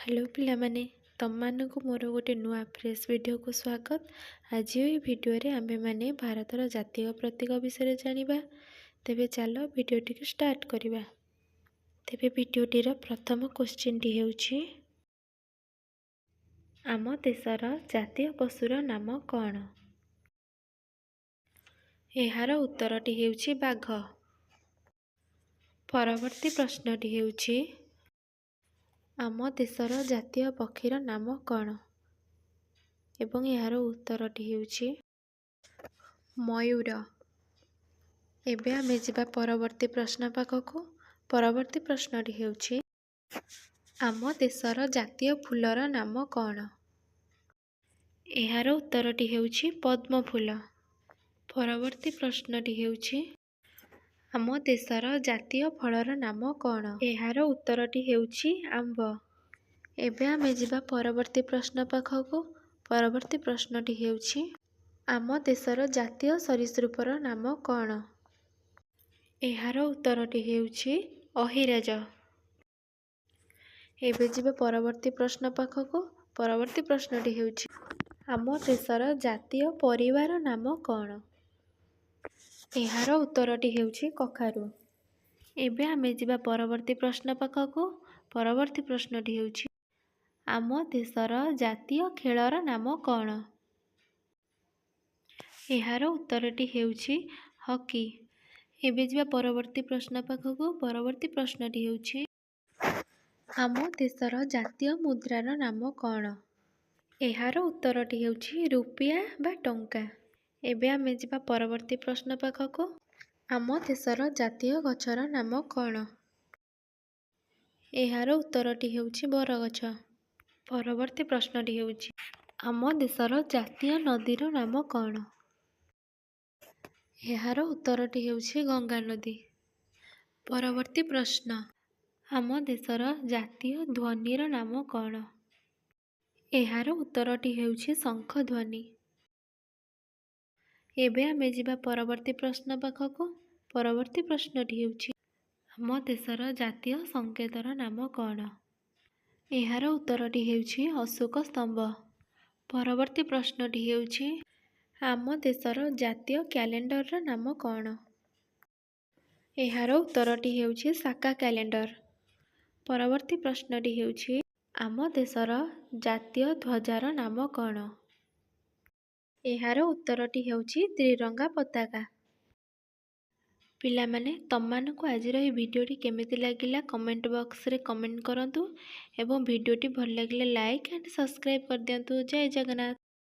Hello पिलामाने तमମାନଙ୍କୁ ମୋର ଗୋଟେ ନୂଆ ଫ୍ରେଶ୍ ଭିଡ଼ିଓକୁ ସ୍ୱାଗତ। ଆଜି ଏହି ଭିଡ଼ିଓରେ ଆମ୍ଭେମାନେ ଭାରତର ଜାତୀୟ ପ୍ରତୀକ ବିଷୟରେ ଜାଣିବା। ତେବେ ଚାଲ ଭିଡ଼ିଓଟିକୁ ଷ୍ଟାର୍ଟ କରିବା। ତେବେ ଭିଡ଼ିଓଟିର ପ୍ରଥମ କ୍ୱେଶ୍ଚିନ୍ଟି ହେଉଛି ଆମ ଦେଶର ଜାତୀୟ ପଶୁର ନାମ କ'ଣ? ଏହାର ଉତ୍ତରଟି ହେଉଛି ବାଘ। ପରବର୍ତ୍ତୀ ପ୍ରଶ୍ନଟି ହେଉଛି ଆମ ଦେଶର ଜାତୀୟ ପକ୍ଷୀର ନାମ କ'ଣ? ଏବଂ ଏହାର ଉତ୍ତରଟି ହେଉଛି ମୟୂର। ଏବେ ଆମେ ଯିବା ପରବର୍ତ୍ତୀ ପ୍ରଶ୍ନ ପାଖକୁ। ପରବର୍ତ୍ତୀ ପ୍ରଶ୍ନଟି ହେଉଛି ଆମ ଦେଶର ଜାତୀୟ ଫୁଲର ନାମ କ'ଣ? ଏହାର ଉତ୍ତରଟି ହେଉଛି ପଦ୍ମ ଫୁଲ। ପରବର୍ତ୍ତୀ ପ୍ରଶ୍ନଟି ହେଉଛି ଆମ ଦେଶର ଜାତୀୟ ଫଳର ନାମ କ'ଣ? ଏହାର ଉତ୍ତରଟି ହେଉଛି ଆମ୍ବ। ଏବେ ଆମେ ଯିବା ପରବର୍ତ୍ତୀ ପ୍ରଶ୍ନ ପାଖକୁ। ପରବର୍ତ୍ତୀ ପ୍ରଶ୍ନଟି ହେଉଛି ଆମ ଦେଶର ଜାତୀୟ ସରୀସୃପର ନାମ କ'ଣ? ଏହାର ଉତ୍ତରଟି ହେଉଛି ଅହିରାଜ। ଏବେ ଯିବା ପରବର୍ତ୍ତୀ ପ୍ରଶ୍ନ ପାଖକୁ। ପରବର୍ତ୍ତୀ ପ୍ରଶ୍ନଟି ହେଉଛି ଆମ ଦେଶର ଜାତୀୟ ପରିବାର ନାମ କ'ଣ? ଏହାର ଉତ୍ତରଟି ହେଉଛି କଖାରୁ। ଏବେ ଆମେ ଯିବା ପରବର୍ତ୍ତୀ ପ୍ରଶ୍ନ ପାଖକୁ। ପରବର୍ତ୍ତୀ ପ୍ରଶ୍ନଟି ହେଉଛି ଆମ ଦେଶର ଜାତୀୟ ଖେଳର ନାମ କ'ଣ? ଏହାର ଉତ୍ତରଟି ହେଉଛି ହକି। ଏବେ ଯିବା ପରବର୍ତ୍ତୀ ପ୍ରଶ୍ନ ପାଖକୁ। ପରବର୍ତ୍ତୀ ପ୍ରଶ୍ନଟି ହେଉଛି ଆମ ଦେଶର ଜାତୀୟ ମୁଦ୍ରାର ନାମ କ'ଣ? ଏହାର ଉତ୍ତରଟି ହେଉଛି ରୁପିଆ ବା ଟଙ୍କା। ଏବେ ଆମେ ଯିବା ପରବର୍ତ୍ତୀ ପ୍ରଶ୍ନ ପାଖକୁ। ଆମ ଦେଶର ଜାତୀୟ ଗଛର ନାମ କ'ଣ? ଏହାର ଉତ୍ତରଟି ହେଉଛି ବରଗଛ। ପରବର୍ତ୍ତୀ ପ୍ରଶ୍ନଟି ହେଉଛି ଆମ ଦେଶର ଜାତୀୟ ନଦୀର ନାମ କ'ଣ? ଏହାର ଉତ୍ତରଟି ହେଉଛି ଗଙ୍ଗା ନଦୀ। ପରବର୍ତ୍ତୀ ପ୍ରଶ୍ନ ଆମ ଦେଶର ଜାତୀୟ ଧ୍ୱନିର ନାମ କ'ଣ? ଏହାର ଉତ୍ତରଟି ହେଉଛି ଶଙ୍ଖଧ୍ୱନି। ଏବେ ଆମେ ଯିବା ପରବର୍ତ୍ତୀ ପ୍ରଶ୍ନ ପାଖକୁ। ପରବର୍ତ୍ତୀ ପ୍ରଶ୍ନଟି ହେଉଛି ଆମ ଦେଶର ଜାତୀୟ ସଂକେତର ନାମ କ'ଣ? ଏହାର ଉତ୍ତରଟି ହେଉଛି ଅଶୋକ ସ୍ତମ୍ଭ। ପରବର୍ତ୍ତୀ ପ୍ରଶ୍ନଟି ହେଉଛି ଆମ ଦେଶର ଜାତୀୟ କ୍ୟାଲେଣ୍ଡରର ନାମ କ'ଣ? ଏହାର ଉତ୍ତରଟି ହେଉଛି ସାକା କ୍ୟାଲେଣ୍ଡର। ପରବର୍ତ୍ତୀ ପ୍ରଶ୍ନଟି ହେଉଛି ଆମ ଦେଶର ଜାତୀୟ ଧ୍ୱଜାର ନାମ କ'ଣ? ଏହାର ଉତ୍ତରଟି ହେଉଛି ତ୍ରିରଙ୍ଗା ପତାକା। ପିଲାମାନେ ତମମାନଙ୍କୁ ଆଜିର ଏହି ଭିଡ଼ିଓଟି କେମିତି ଲାଗିଲା କମେଣ୍ଟ ବକ୍ସରେ କମେଣ୍ଟ କରନ୍ତୁ ଏବଂ ଭିଡ଼ିଓଟି ଭଲ ଲାଗିଲେ ଲାଇକ୍ ଆଣ୍ଡ ସବସ୍କ୍ରାଇବ୍ କରିଦିଅନ୍ତୁ। ଜୟ ଜଗନ୍ନାଥ।